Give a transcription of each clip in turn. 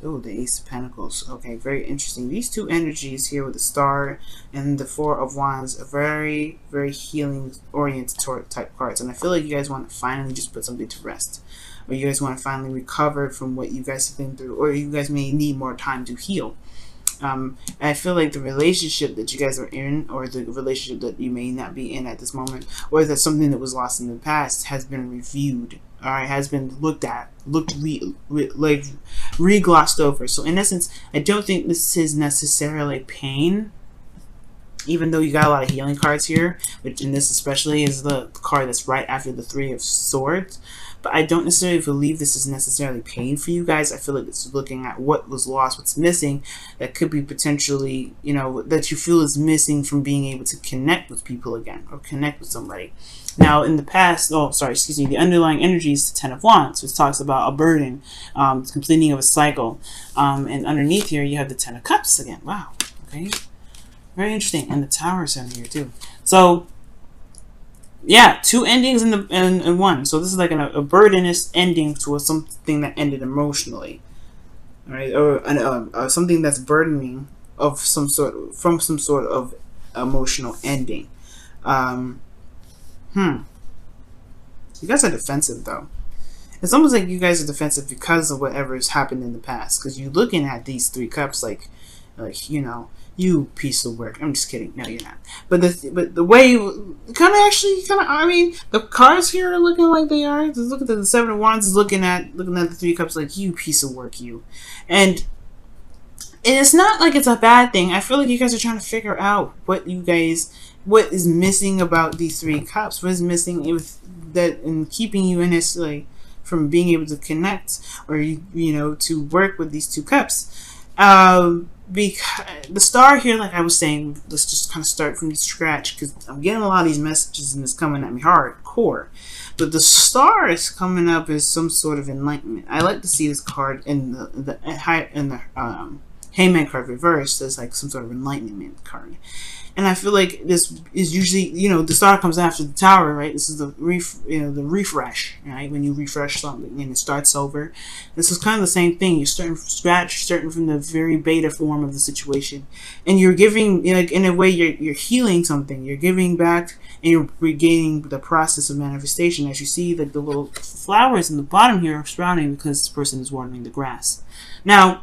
Oh, the Ace of Pentacles. Okay, very interesting. These two energies here with the Star and the Four of Wands are very, very healing oriented type cards. And I feel like you guys want to finally just put something to rest. Or you guys want to finally recover from what you guys have been through. Or you guys may need more time to heal. And I feel like the relationship that you guys are in, or the relationship that you may not be in at this moment, or that something that was lost in the past has been reviewed, all right, has been looked at, re-glossed over. So in essence, I don't think this is necessarily pain, even though you got a lot of healing cards here, which in this especially is the card that's right after the Three of Swords. But I don't necessarily believe this is necessarily pain for you guys. I feel like it's looking at what was lost, what's missing, that could be potentially, you know, that you feel is missing from being able to connect with people again, or connect with somebody. Now, in the past, the underlying energy is the Ten of Wands, which talks about a burden, completing of a cycle. And underneath here, you have the Ten of Cups again. Wow. Okay. Very interesting. And the Tower is in here, too. So, yeah, two endings in one. So this is like a burdenous ending to something that ended emotionally, all right, or something that's burdening of some sort, from some sort of emotional ending. You guys are defensive though. It's almost like you guys are defensive because of whatever has happened in the past. Because you're looking at these three cups like you know, you piece of work. I'm just kidding. No, you're not. But the way you I mean, the cards here are looking like they are. Just look at the Seven of Wands is looking at the Three Cups like, you piece of work, you. And it's not like it's a bad thing. I feel like you guys are trying to figure out what is missing about these three cups. What is missing with that and keeping you in this, like, from being able to connect, or you know, to work with these two cups. Because the Star here, like I was saying, let's just kind of start from the scratch, because I'm getting a lot of these messages and it's coming at me hardcore. But the Star is coming up as some sort of enlightenment. I like to see this card in the Hangman card reversed as like some sort of enlightenment card. And I feel like this is usually, you know, the Star comes after the Tower, right? This is the refresh, right? When you refresh something and it starts over. This is kind of the same thing. You're starting from scratch, starting from the very beta form of the situation, and you're giving, like, in a way, you're healing something. You're giving back, and you're regaining the process of manifestation. As you see, that the little flowers in the bottom here are sprouting because this person is watering the grass. Now.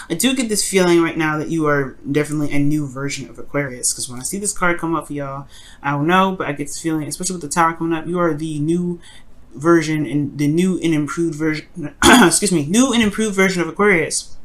I do get this feeling right now that you are definitely a new version of Aquarius, because when I see this card come up for y'all, I don't know, but I get this feeling, especially with the Tower coming up, you are the new version and the new and improved version new and improved version of Aquarius.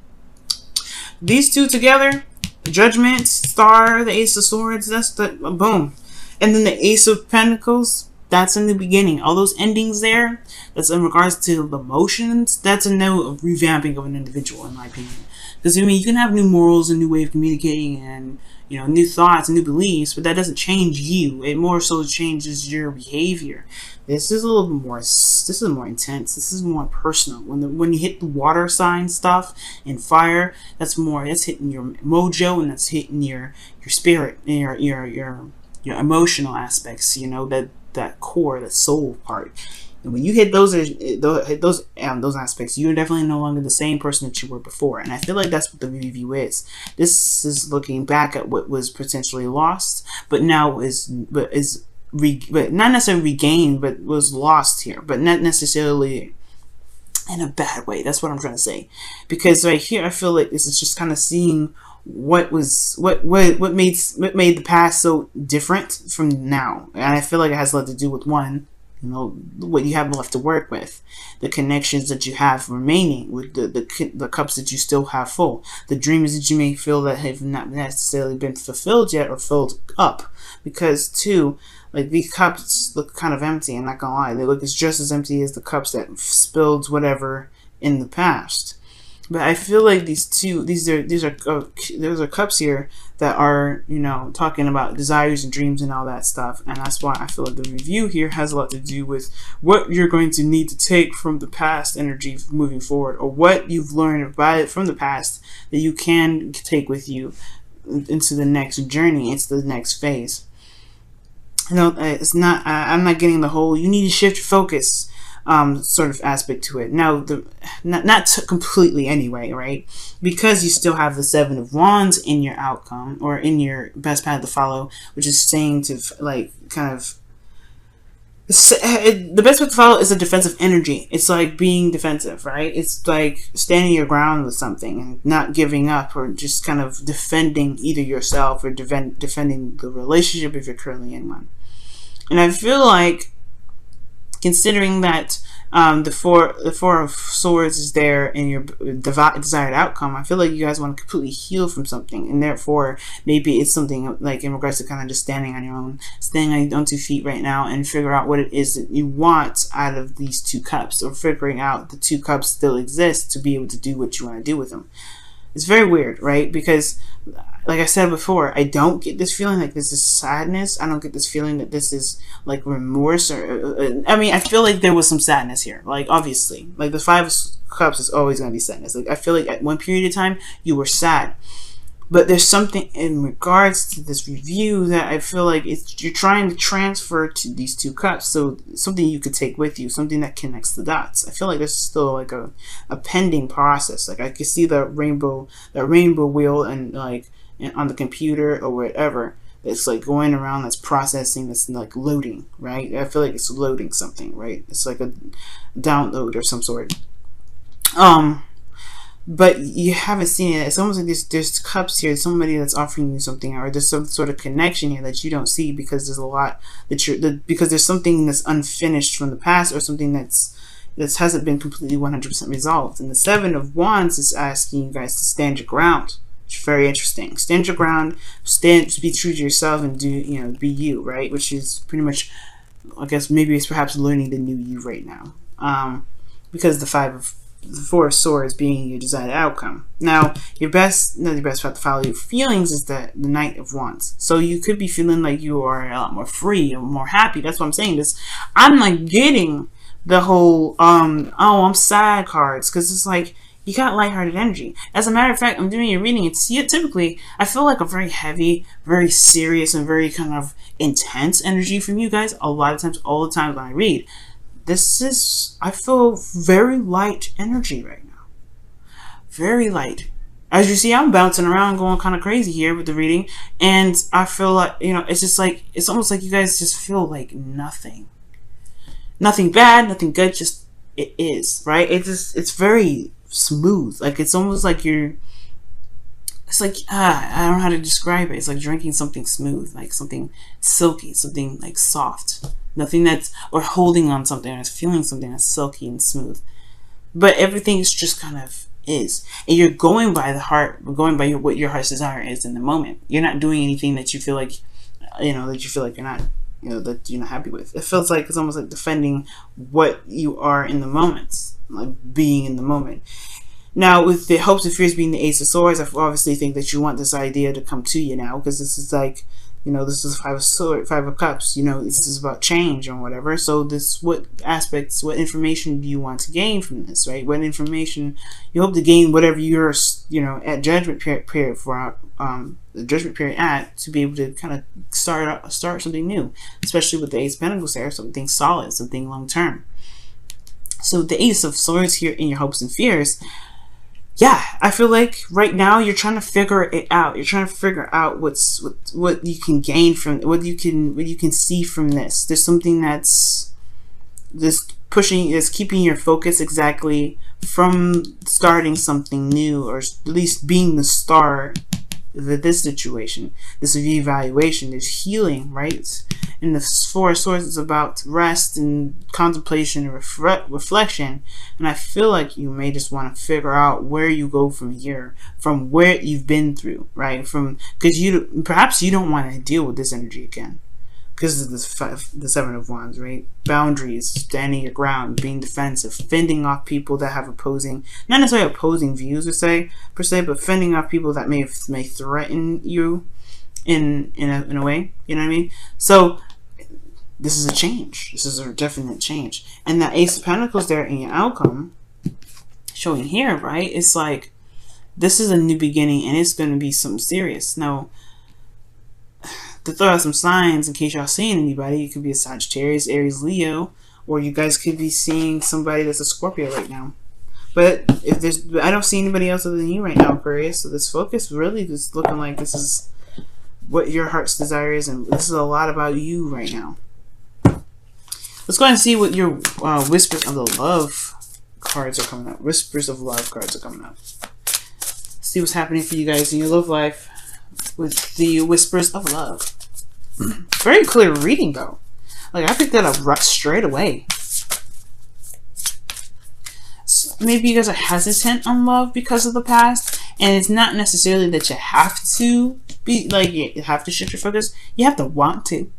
These two together, Judgment, Star, the Ace of Swords, that's the boom. And then the Ace of Pentacles, that's in the beginning. All those endings there, that's in regards to the emotions, that's a new revamping of an individual, in my opinion. Because, I mean, you can have new morals, a new way of communicating, and, you know, new thoughts, new beliefs, but that doesn't change you. It more so changes your behavior. This is a little bit more, this is more intense. This is more personal. When you hit the water sign stuff and fire, that's hitting your mojo, and that's hitting your spirit, and your emotional aspects, you know, that core, that soul part. And when you hit those aspects, you're definitely no longer the same person that you were before. And I feel like that's what the review is. This is looking back at what was potentially lost, but now but not necessarily regained, but was lost here, but not necessarily in a bad way. That's what I'm trying to say. Because right here, I feel like this is just kind of seeing what made the past so different from now. And I feel like it has a lot to do with, one, you know, what you have left to work with, the connections that you have remaining with the cups that you still have full, the dreams that you may feel that have not necessarily been fulfilled yet or filled up. Because, two, like, these cups look kind of empty. I'm not gonna lie, they look just as empty as the cups that spilled whatever in the past. But I feel like these are cups here that are, you know, talking about desires and dreams and all that stuff. And that's why I feel like the review here has a lot to do with what you're going to need to take from the past energy moving forward, or what you've learned from the past that you can take with you into the next journey, into the next phase. You know, it's not, I'm not getting the whole, you need to shift your focus. sort of aspect to it. Now, not completely anyway, right? Because you still have the Seven of Wands in your outcome, or in your best path to follow, which is saying to like kind of, the best way to follow is a defensive energy. It's like being defensive, right? It's like standing your ground with something and not giving up, or just kind of defending either yourself or defending the relationship if you're currently in one. And I feel like, considering that the four of swords is there in your desired outcome, I feel like you guys want to completely heal from something, and therefore maybe it's something like in regards to kind of just standing on your own, standing on 2 feet right now, and figure out what it is that you want out of these 2 cups, or figuring out the 2 cups still exist to be able to do what you want to do with them. It's very weird, right? Because, like I said before, I don't get this feeling like this is sadness. I don't get this feeling that this is like remorse, or I mean, I feel like there was some sadness here. Like, obviously, like the 5 of Cups is always going to be sadness. Like, I feel like at one period of time you were sad, but there's something in regards to this review that I feel like you're trying to transfer to these 2 cups. So something you could take with you, something that connects the dots. I feel like there's still like a pending process. Like, I can see the rainbow wheel, and like on the computer or whatever, it's like going around, that's processing, that's like loading, right? I feel like it's loading something, right? It's like a download or some sort. But you haven't seen it. It's almost like there's cups here, somebody that's offering you something, or there's some sort of connection here that you don't see, because there's a lot that because there's something that's unfinished from the past, or something that hasn't been completely 100% resolved. And the 7 of Wands is asking you guys to stand your ground. It's very interesting. Stand your ground, be true to yourself, and be you, right? Which is pretty much, I guess maybe it's perhaps learning the new you right now. Because the 4 of Swords being your desired outcome. Now, your best path to follow your feelings is the Knight of Wands. So you could be feeling like you are a lot more free or more happy. That's what I'm saying. I'm like getting the whole oh, I'm sad cards, because it's like you got lighthearted energy. As a matter of fact, I'm doing your reading. It's typically, I feel like a very heavy, very serious, and very kind of intense energy from you guys. A lot of times, all the time when I read. I feel very light energy right now. Very light. As you see, I'm bouncing around, going kind of crazy here with the reading. And I feel like, it's just like, it's almost like you guys just feel like nothing. Nothing bad, nothing good, just it is, right? It's very smooth. Like, it's almost like it's like, I don't know how to describe it. It's like drinking something smooth, like something silky, something like soft. Nothing or holding on something, or feeling something that's silky and smooth. But everything is just kind of is. And you're going by the heart, going by what your heart's desire is in the moment. You're not doing anything that you feel like, you're not, that you're not happy with. It feels like it's almost like defending what you are in the moments, like being in the moment. Now, with the hopes and fears being the Ace of Swords, I obviously think that you want this idea to come to you now, because this is like, this is 5 of Cups. This is about change or whatever. So what aspects, what information do you want to gain from this, right? What information you hope to gain, whatever you're, at judgment period for the judgment period to be able to kind of start something new, especially with the Ace of Pentacles there, something solid, something long term. So the Ace of Swords here in your hopes and fears. Yeah, I feel like right now you're trying to figure it out. You're trying to figure out what you can gain from, what you can see from this. There's something that's keeping your focus exactly from starting something new, or at least being the star of this situation. This reevaluation, there's healing, right? And the 4 of Swords is about rest and contemplation and reflection. And I feel like you may just want to figure out where you go from here, from where you've been through, right? Because perhaps you don't want to deal with this energy again, because of the 7 of Wands, right? Boundaries, standing your ground, being defensive, fending off people that have not necessarily opposing views per se, but fending off people that may threaten you in a way. You know what I mean? So this is a change. This is a definite change. And that Ace of Pentacles there in your outcome, showing here, right? It's like, this is a new beginning, and it's going to be something serious. Now, to throw out some signs in case y'all seeing anybody, it could be a Sagittarius, Aries, Leo, or you guys could be seeing somebody that's a Scorpio right now. But if there's, I don't see anybody else other than you right now, Aquarius. So this focus really just looking like this is what your heart's desire is, and this is a lot about you right now. Let's go ahead and see what your Whispers of the Love cards are coming up. Whispers of Love cards are coming up. See what's happening for you guys in your love life with the Whispers of Love. Very clear reading, though. Like, I picked that up straight away. So maybe you guys are hesitant on love because of the past, and it's not necessarily that you have to be, like, you have to shift your focus. You have to want to.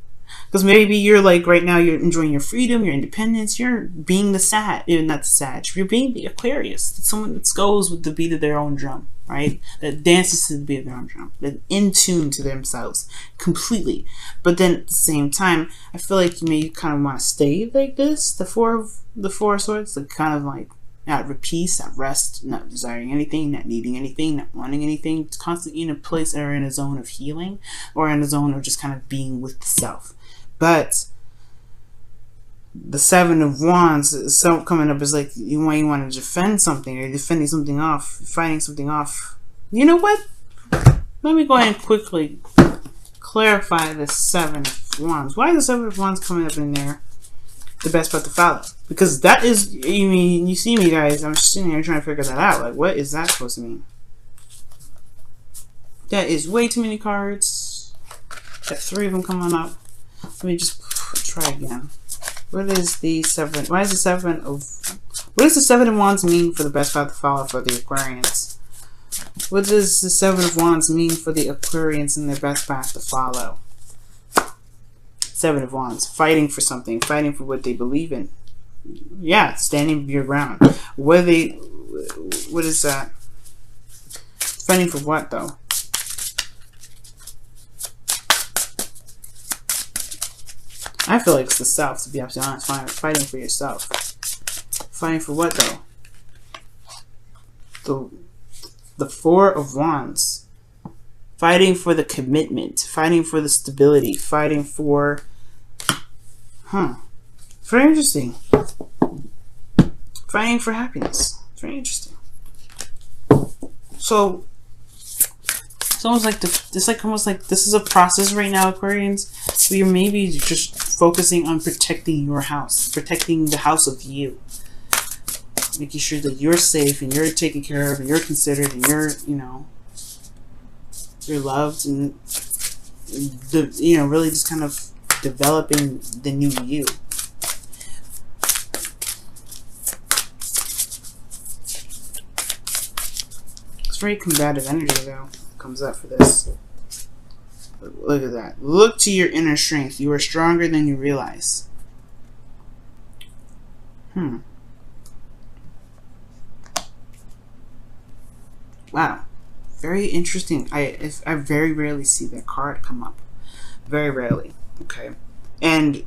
Because maybe you're like, right now, you're enjoying your freedom, your independence, you're being the Sag, not the Sag, you're being the Aquarius. Someone that goes with the beat of their own drum, right? That dances to the beat of their own drum. That in tune to themselves completely. But then at the same time, I feel like you may kind of want to stay like this, the Four of Swords, like kind of like at peace, at rest, not desiring anything, not needing anything, not wanting anything, constantly in a place or in a zone of healing, or in a zone of just kind of being with the self. But the Seven of Wands, so coming up is like you might want to defend something, or you're defending something off, fighting something off. You know what? Let me go ahead and quickly clarify the Seven of Wands. Why is the Seven of Wands coming up in there? The best part to follow, because that is, you mean, you see me guys, I'm just sitting here trying to figure that out. Like, what is that supposed to mean? That is way too many cards. Got 3 of them coming up. Let me just try again. What is the seven? Why is the Seven of? What does the Seven of Wands mean for the best path to follow for the Aquarians? What does the Seven of Wands mean for the Aquarians and their best path to follow? Seven of Wands, fighting for something, fighting for what they believe in. Yeah, standing your ground. What is that? Fighting for what though? I feel like it's the self, to be absolutely honest. Fighting for yourself. Fighting for what though? The Four of Wands. Fighting for the commitment. Fighting for the stability. Fighting for... Very interesting. Fighting for happiness. Very interesting. So... It's almost like almost like this is a process right now, Aquarians. Where you're maybe just focusing on protecting your house, protecting the house of you, making sure that you're safe and you're taken care of and you're considered and you're, you're loved, and really just kind of developing the new you. It's very combative energy though. Comes up for this. Look at that. Look to your inner strength. You are stronger than you realize. Wow. Very interesting. I very rarely see that card come up. Very rarely. Okay. And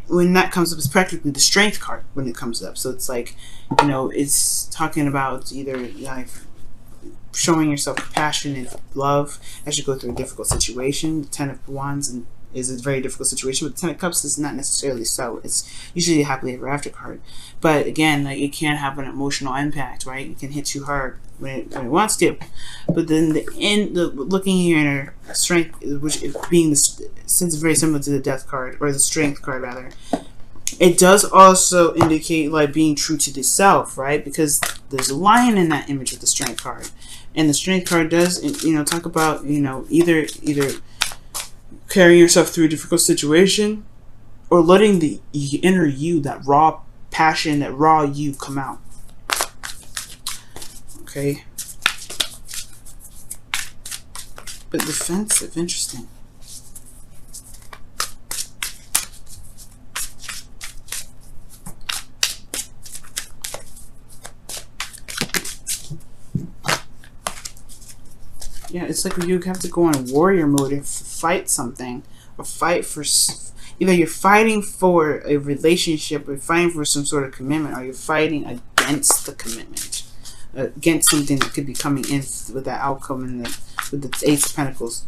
when that comes up, it's practically the strength card when it comes up. So it's like, it's talking about either like showing yourself compassion and love as you go through a difficult situation. The Ten of Wands is a very difficult situation, but the Ten of Cups is not necessarily so. It's usually a happily ever after card. But again, like, it can have an emotional impact, right? It can hit you hard when it wants to. But then looking at your inner strength, which being since it's very similar to the Death card, or the Strength card rather, it does also indicate like being true to the self, right? Because there's a lion in that image with the Strength card. And the Strength card does, talk about, either carrying yourself through a difficult situation, or letting the inner you, that raw passion, that raw you come out. Okay. But defensive, interesting. Yeah, it's like you have to go on warrior mode and fight something, or fight for, either you're fighting for a relationship, or fighting for some sort of commitment, or you're fighting against the commitment, against something that could be coming in with that outcome, and with the Ace of Pentacles.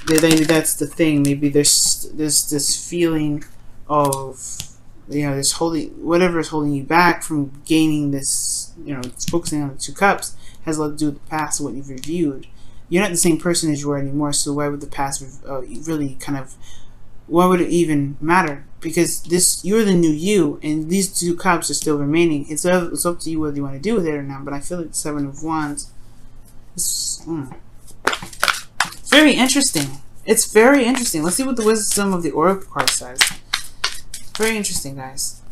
Maybe that's the thing. Maybe there's this feeling of you know, this holding, whatever is holding you back from gaining this, you know, focusing on the 2 cups has a lot to do with the past and what you've reviewed. You're not the same person as you were anymore, so why would the past really kind of, why would it even matter? Because this, you're the new you, and these 2 cups are still remaining. It's up to you whether you want to do with it or not, but I feel like the 7 of Wands is very interesting. It's very interesting. Let's see what the wisdom of the Oracle card says. Very interesting, guys.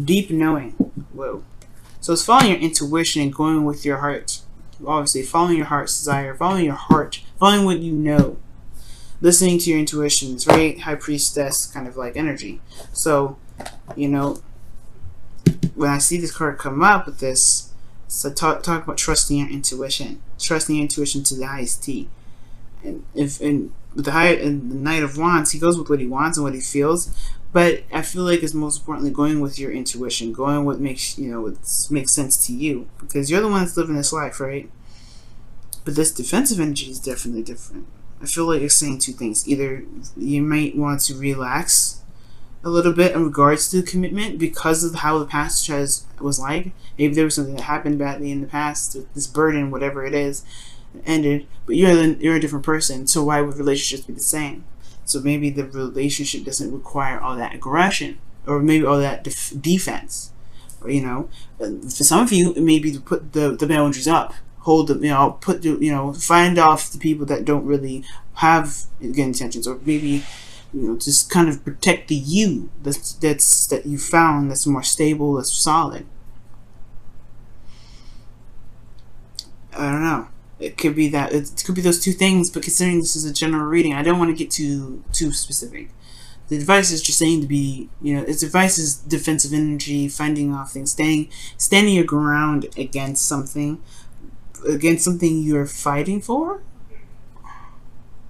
Deep knowing. Whoa. So it's following your intuition and going with your heart. Obviously, following your heart's desire, following your heart, following what you know. Listening to your intuition. It's very High Priestess kind of like energy. So, you know, when I see this card come up with this, so talk about trusting your intuition. Trusting your intuition to the highest T. And with the Knight of Wands, he goes with what he wants and what he feels. But I feel like it's most importantly going with your intuition, going what makes, you know, what makes sense to you, because you're the one that's living this life, right? But this defensive energy is definitely different. I feel like it's saying 2 things. Either you might want to relax a little bit in regards to the commitment because of how the past was like. Maybe there was something that happened badly in the past, this burden, whatever it is, ended. But you're a different person, so why would relationships be the same? So maybe the relationship doesn't require all that aggression, or maybe all that defense. Or, you know, for some of you, it may be to put the boundaries up, hold the, you know, put the, you know, find off the people that don't really have good intentions, or maybe, you know, just kind of protect the you that you found that's more stable, that's solid. I don't know. It could be that, it could be those 2 things, but considering this is a general reading, I don't want to get too specific. The advice is just saying to be, you know, its advice is defensive energy, finding off things, standing your ground against something you're fighting for,